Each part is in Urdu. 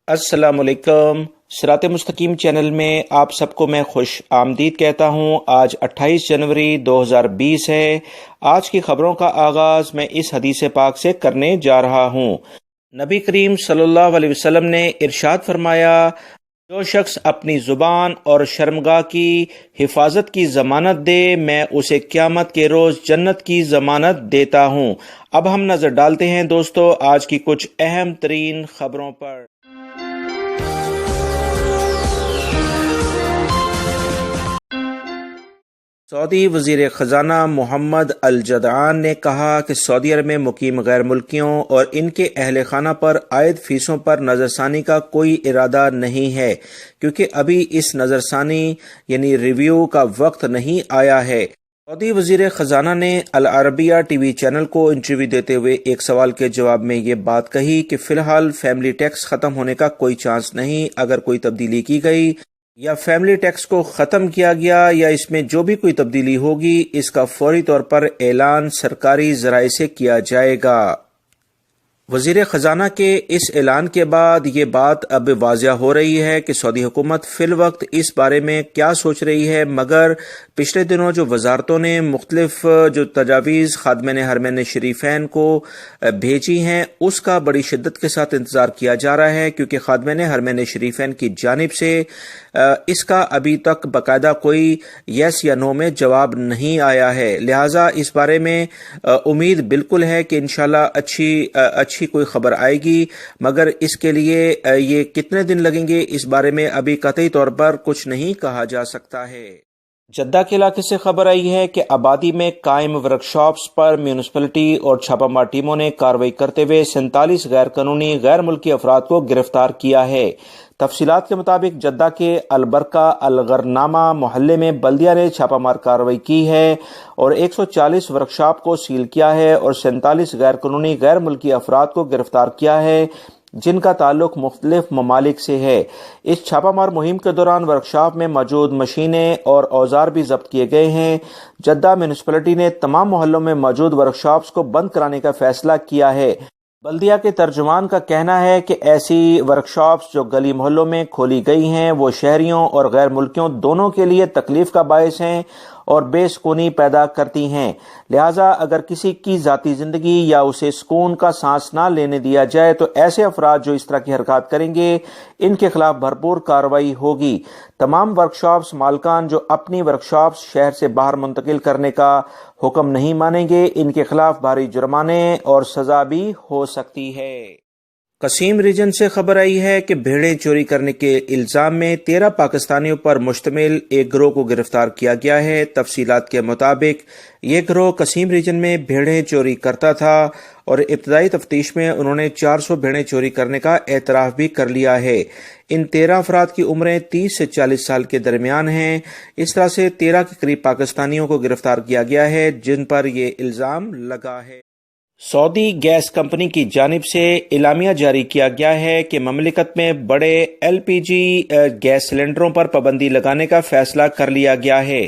السلام علیکم۔ صراط مستقیم چینل میں آپ سب کو میں خوش آمدید کہتا ہوں۔ آج 28 جنوری 2020 ہے۔ آج کی خبروں کا آغاز میں اس حدیث پاک سے کرنے جا رہا ہوں۔ نبی کریم صلی اللہ علیہ وسلم نے ارشاد فرمایا، جو شخص اپنی زبان اور شرمگاہ کی حفاظت کی ضمانت دے، میں اسے قیامت کے روز جنت کی ضمانت دیتا ہوں۔ اب ہم نظر ڈالتے ہیں دوستو آج کی کچھ اہم ترین خبروں پر۔ سعودی وزیر خزانہ محمد الجدعان نے کہا کہ سعودی عرب میں مقیم غیر ملکیوں اور ان کے اہل خانہ پر عائد فیسوں پر نظر ثانی کا کوئی ارادہ نہیں ہے، کیونکہ ابھی اس نظر ثانی یعنی ریویو کا وقت نہیں آیا ہے۔ سعودی وزیر خزانہ نے العربیہ ٹی وی چینل کو انٹرویو دیتے ہوئے ایک سوال کے جواب میں یہ بات کہی کہ فی الحال فیملی ٹیکس ختم ہونے کا کوئی چانس نہیں۔ اگر کوئی تبدیلی کی گئی یا فیملی ٹیکس کو ختم کیا گیا یا اس میں جو بھی کوئی تبدیلی ہوگی، اس کا فوری طور پر اعلان سرکاری ذرائع سے کیا جائے گا۔ وزیر خزانہ کے اس اعلان کے بعد یہ بات اب واضح ہو رہی ہے کہ سعودی حکومت فی الوقت اس بارے میں کیا سوچ رہی ہے، مگر پچھلے دنوں جو وزارتوں نے مختلف جو تجاویز خادمین حرمین شریفین کو بھیجی ہیں، اس کا بڑی شدت کے ساتھ انتظار کیا جا رہا ہے، کیونکہ خادمین حرمین شریفین کی جانب سے اس کا ابھی تک باقاعدہ کوئی یس یا نو میں جواب نہیں آیا ہے۔ لہٰذا اس بارے میں امید بالکل ہے کہ انشاءاللہ اچھی کوئی خبر آئے گی، مگر اس کے لیے یہ کتنے دن لگیں گے اس بارے میں ابھی قطعی طور پر کچھ نہیں کہا جا سکتا ہے۔ جدہ کے علاقے سے خبر آئی ہے کہ آبادی میں قائم ورکشاپس پر میونسپلٹی اور چھاپہ مار ٹیموں نے کارروائی کرتے ہوئے 47 غیر قانونی غیر ملکی افراد کو گرفتار کیا ہے۔ تفصیلات کے مطابق جدہ کے البرکہ الغرنامہ محلے میں بلدیہ نے چھاپہ مار کارروائی کی ہے اور 140 ورکشاپ کو سیل کیا ہے اور 47 غیر قانونی غیر ملکی افراد کو گرفتار کیا ہے، جن کا تعلق مختلف ممالک سے ہے۔ اس چھاپہ مار مہم کے دوران ورکشاپ میں موجود مشینیں اور اوزار بھی ضبط کیے گئے ہیں۔ جدہ میونسپلٹی نے تمام محلوں میں موجود ورکشاپس کو بند کرانے کا فیصلہ کیا ہے۔ بلدیہ کے ترجمان کا کہنا ہے کہ ایسی ورکشاپس جو گلی محلوں میں کھولی گئی ہیں وہ شہریوں اور غیر ملکیوں دونوں کے لیے تکلیف کا باعث ہیں اور بے سکونی پیدا کرتی ہیں۔ لہٰذا اگر کسی کی ذاتی زندگی یا اسے سکون کا سانس نہ لینے دیا جائے تو ایسے افراد جو اس طرح کی حرکات کریں گے، ان کے خلاف بھرپور کارروائی ہوگی۔ تمام ورکشاپس مالکان جو اپنی ورکشاپس شہر سے باہر منتقل کرنے کا حکم نہیں مانیں گے، ان کے خلاف بھاری جرمانے اور سزا بھی ہو سکتی ہے۔ قصیم ریجن سے خبر آئی ہے کہ بھیڑیں چوری کرنے کے الزام میں 13 پاکستانیوں پر مشتمل ایک گروہ کو گرفتار کیا گیا ہے۔ تفصیلات کے مطابق یہ گروہ قصیم ریجن میں بھیڑیں چوری کرتا تھا اور ابتدائی تفتیش میں انہوں نے 400 بھیڑیں چوری کرنے کا اعتراف بھی کر لیا ہے۔ ان 13 افراد کی عمریں 30 سے 40 سال کے درمیان ہیں۔ اس طرح سے 13 کے قریب پاکستانیوں کو گرفتار کیا گیا ہے جن پر یہ الزام لگا ہے۔ سعودی گیس کمپنی کی جانب سے اعلامیہ جاری کیا گیا ہے کہ مملکت میں بڑے LPG گیس سلنڈروں پر پابندی لگانے کا فیصلہ کر لیا گیا ہے۔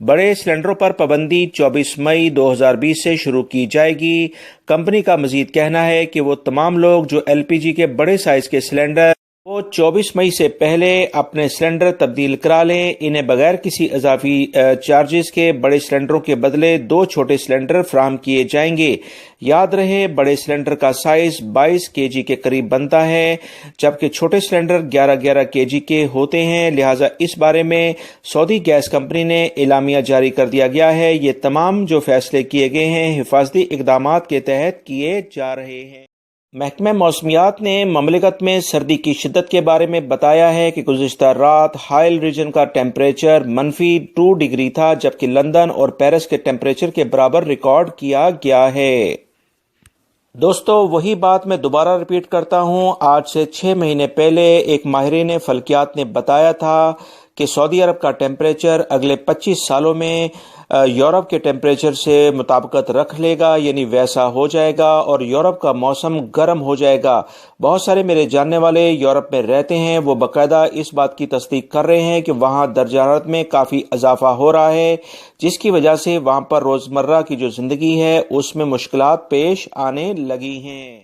بڑے سلنڈروں پر پابندی 24 مئی 2020 سے شروع کی جائے گی۔ کمپنی کا مزید کہنا ہے کہ وہ تمام لوگ جو LPG کے بڑے سائز کے سلنڈر وہ 24 مئی سے پہلے اپنے سلنڈر تبدیل کرا لیں، انہیں بغیر کسی اضافی چارجز کے بڑے سلنڈروں کے بدلے 2 چھوٹے سلنڈر فراہم کیے جائیں گے۔ یاد رہے بڑے سلنڈر کا سائز 22 kg کے قریب بنتا ہے، جبکہ چھوٹے سلنڈر 11 kg کے ہوتے ہیں۔ لہٰذا اس بارے میں سعودی گیس کمپنی نے اعلامیہ جاری کر دیا گیا ہے۔ یہ تمام جو فیصلے کیے گئے ہیں حفاظتی اقدامات کے تحت کیے جا رہے ہیں۔ محکمہ موسمیات نے مملکت میں سردی کی شدت کے بارے میں بتایا ہے کہ گزشتہ رات ہائل ریجن کا ٹیمپریچر -2 ڈگری تھا، جبکہ لندن اور پیرس کے ٹیمپریچر کے برابر ریکارڈ کیا گیا ہے۔ دوستو وہی بات میں دوبارہ ریپیٹ کرتا ہوں، آج سے 6 مہینے پہلے ایک ماہرین فلکیات نے بتایا تھا کہ سعودی عرب کا ٹیمپریچر اگلے 25 سالوں میں یورپ کے ٹیمپریچر سے مطابقت رکھ لے گا، یعنی ویسا ہو جائے گا اور یورپ کا موسم گرم ہو جائے گا۔ بہت سارے میرے جاننے والے یورپ میں رہتے ہیں، وہ باقاعدہ اس بات کی تصدیق کر رہے ہیں کہ وہاں درجہ حرارت میں کافی اضافہ ہو رہا ہے، جس کی وجہ سے وہاں پر روزمرہ کی جو زندگی ہے اس میں مشکلات پیش آنے لگی ہیں۔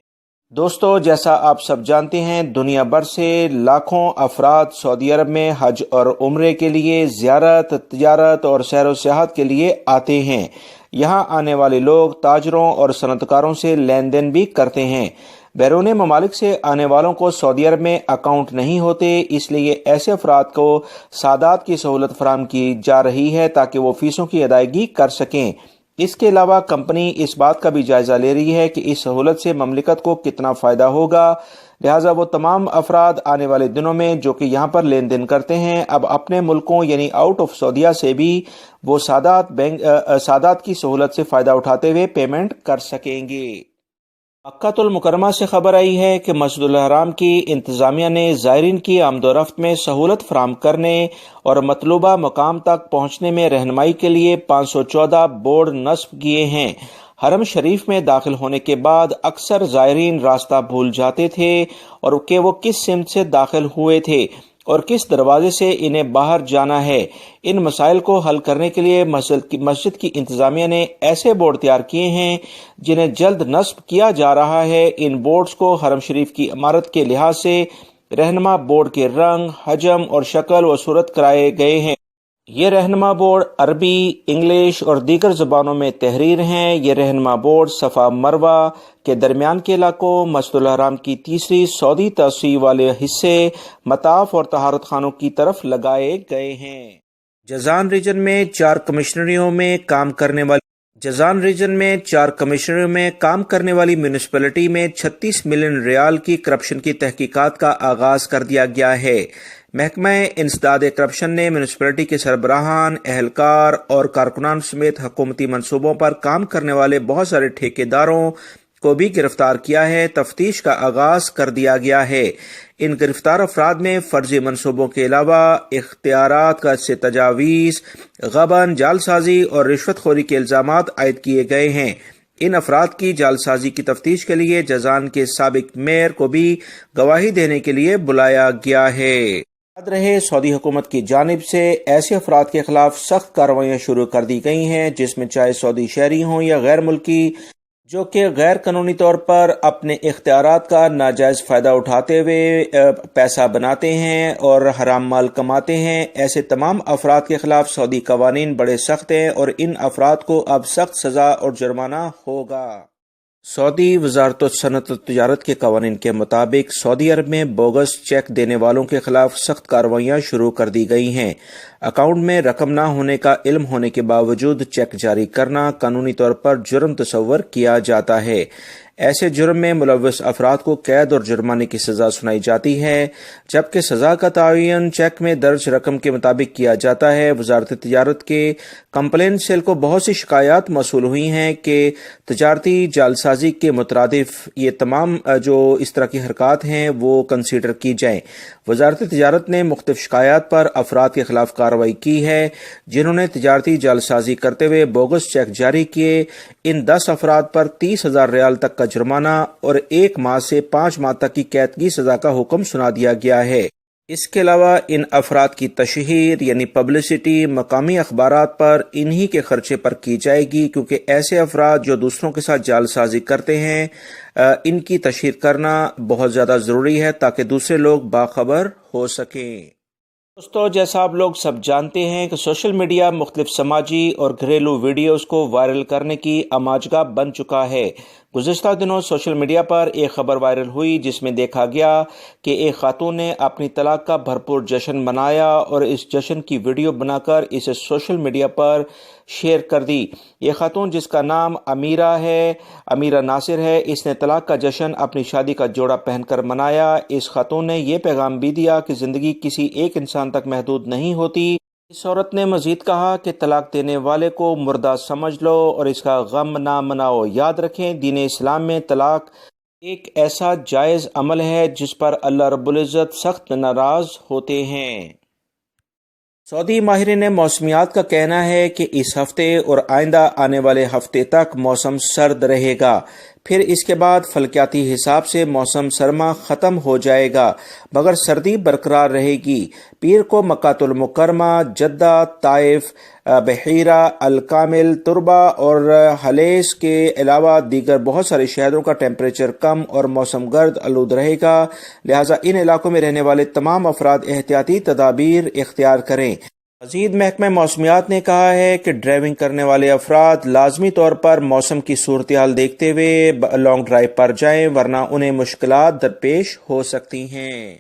دوستو، جیسا آپ سب جانتے ہیں، دنیا بھر سے لاکھوں افراد سعودی عرب میں حج اور عمرے کے لیے زیارت، تجارت اور سیر و سیاحت کے لیے آتے ہیں۔ یہاں آنے والے لوگ تاجروں اور صنعت کاروں سے لین دین بھی کرتے ہیں۔ بیرون ممالک سے آنے والوں کو سعودی عرب میں اکاؤنٹ نہیں ہوتے، اس لیے ایسے افراد کو سادات کی سہولت فراہم کی جا رہی ہے تاکہ وہ فیسوں کی ادائیگی کر سکیں۔ اس کے علاوہ کمپنی اس بات کا بھی جائزہ لے رہی ہے کہ اس سہولت سے مملکت کو کتنا فائدہ ہوگا، لہٰذا وہ تمام افراد آنے والے دنوں میں جو کہ یہاں پر لین دین کرتے ہیں اب اپنے ملکوں یعنی آؤٹ آف سعودیہ سے بھی وہ سادات کی سہولت سے فائدہ اٹھاتے ہوئے پیمنٹ کر سکیں گے۔ مکہ المکرمہ سے خبر آئی ہے کہ مسجد الحرام کی انتظامیہ نے زائرین کی آمد و رفت میں سہولت فراہم کرنے اور مطلوبہ مقام تک پہنچنے میں رہنمائی کے لیے 514 بورڈ نصب کیے ہیں۔ حرم شریف میں داخل ہونے کے بعد اکثر زائرین راستہ بھول جاتے تھے اور کہ وہ کس سمت سے داخل ہوئے تھے اور کس دروازے سے انہیں باہر جانا ہے۔ ان مسائل کو حل کرنے کے لیے مسجد کی انتظامیہ نے ایسے بورڈ تیار کیے ہیں جنہیں جلد نصب کیا جا رہا ہے۔ ان بورڈز کو حرم شریف کی عمارت کے لحاظ سے رہنما بورڈ کے رنگ، حجم اور شکل و صورت کرائے گئے ہیں۔ یہ رہنما بورڈ عربی، انگلش اور دیگر زبانوں میں تحریر ہیں۔ یہ رہنما بورڈ صفا مروہ کے درمیان کے علاقوں، مسجد الحرام کی تیسری سعودی توسیع والے حصے، مطاف اور طہارت خانوں کی طرف لگائے گئے ہیں۔ جازان ریجن میں 4 کمشنریوں میں کام کرنے والی میونسپلٹی میں 36 ملین ریال کی کرپشن کی تحقیقات کا آغاز کر دیا گیا ہے۔ محکمہ انسداد کرپشن نے میونسپلٹی کے سربراہان، اہلکار اور کارکنان سمیت حکومتی منصوبوں پر کام کرنے والے بہت سارے ٹھیکیداروں کو بھی گرفتار کیا ہے۔ تفتیش کا آغاز کر دیا گیا ہے۔ ان گرفتار افراد میں فرضی منصوبوں کے علاوہ اختیارات سے تجاویز، غبن، جعلسازی اور رشوت خوری کے الزامات عائد کیے گئے ہیں۔ ان افراد کی جعلسازی کی تفتیش کے لیے جازان کے سابق میئر کو بھی گواہی دینے کے لیے بلایا گیا ہے۔ یاد رہے، سعودی حکومت کی جانب سے ایسے افراد کے خلاف سخت کارروائیاں شروع کر دی گئی ہیں جس میں چاہے سعودی شہری ہوں یا غیر ملکی جو کہ غیر قانونی طور پر اپنے اختیارات کا ناجائز فائدہ اٹھاتے ہوئے پیسہ بناتے ہیں اور حرام مال کماتے ہیں، ایسے تمام افراد کے خلاف سعودی قوانین بڑے سخت ہیں اور ان افراد کو اب سخت سزا اور جرمانہ ہوگا۔ سعودی وزارت صنعت و تجارت کے قوانین کے مطابق سعودی عرب میں بوگس چیک دینے والوں کے خلاف سخت کارروائیاں شروع کر دی گئی ہیں۔ اکاؤنٹ میں رقم نہ ہونے کا علم ہونے کے باوجود چیک جاری کرنا قانونی طور پر جرم تصور کیا جاتا ہے۔ ایسے جرم میں ملوث افراد کو قید اور جرمانے کی سزا سنائی جاتی ہے، جبکہ سزا کا تعین چیک میں درج رقم کے مطابق کیا جاتا ہے۔ وزارت تجارت کے کمپلین سیل کو بہت سی شکایات موصول ہوئی ہیں کہ تجارتی جعلسازی کے مترادف یہ تمام جو اس طرح کی حرکات ہیں وہ کنسیڈر کی جائیں۔ وزارت تجارت نے مختلف شکایات پر افراد کے خلاف کارروائی کی ہے جنہوں نے تجارتی جعلسازی کرتے ہوئے بوگس چیک جاری کیے۔ ان 10 افراد پر 30,000 ریال تک کا جرمانہ اور 1 ماہ سے 5 ماہ تک کی قید کی سزا کا حکم سنا دیا گیا ہے۔ اس کے علاوہ ان افراد کی تشہیر یعنی پبلسٹی مقامی اخبارات پر انہی کے خرچے پر کی جائے گی، کیونکہ ایسے افراد جو دوسروں کے ساتھ جعلسازی کرتے ہیں ان کی تشہیر کرنا بہت زیادہ ضروری ہے تاکہ دوسرے لوگ باخبر ہو سکیں۔ دوستو، جیسا آپ لوگ سب جانتے ہیں کہ سوشل میڈیا مختلف سماجی اور گھریلو ویڈیوز کو وائرل کرنے کی آماجگاہ بن چکا ہے۔ گزشتہ دنوں سوشل میڈیا پر ایک خبر وائرل ہوئی جس میں دیکھا گیا کہ ایک خاتون نے اپنی طلاق کا بھرپور جشن منایا اور اس جشن کی ویڈیو بنا کر اسے سوشل میڈیا پر شیئر کر دی۔ یہ خاتون جس کا نام امیرہ ناصر ہے، اس نے طلاق کا جشن اپنی شادی کا جوڑا پہن کر منایا۔ اس خاتون نے یہ پیغام بھی دیا کہ زندگی کسی ایک انسان تک محدود نہیں ہوتی۔ اس عورت نے مزید کہا کہ طلاق دینے والے کو مردہ سمجھ لو اور اس کا غم نہ مناؤ۔ یاد رکھیں، دین اسلام میں طلاق ایک ایسا جائز عمل ہے جس پر اللہ رب العزت سخت ناراض ہوتے ہیں۔ سعودی ماہرین موسمیات کا کہنا ہے کہ اس ہفتے اور آئندہ آنے والے ہفتے تک موسم سرد رہے گا۔ پھر اس کے بعد فلکیاتی حساب سے موسم سرما ختم ہو جائے گا، مگر سردی برقرار رہے گی۔ پیر کو مکہ المکرمہ، جدہ، طائف، بحیرہ، الکامل، تربہ اور حلیس کے علاوہ دیگر بہت سارے شہروں کا ٹیمپریچر کم اور موسم گرد آلود رہے گا، لہٰذا ان علاقوں میں رہنے والے تمام افراد احتیاطی تدابیر اختیار کریں۔ مزید محکمہ موسمیات نے کہا ہے کہ ڈرائیونگ کرنے والے افراد لازمی طور پر موسم کی صورتحال دیکھتے ہوئے لانگ ڈرائیو پر جائیں، ورنہ انہیں مشکلات درپیش ہو سکتی ہیں۔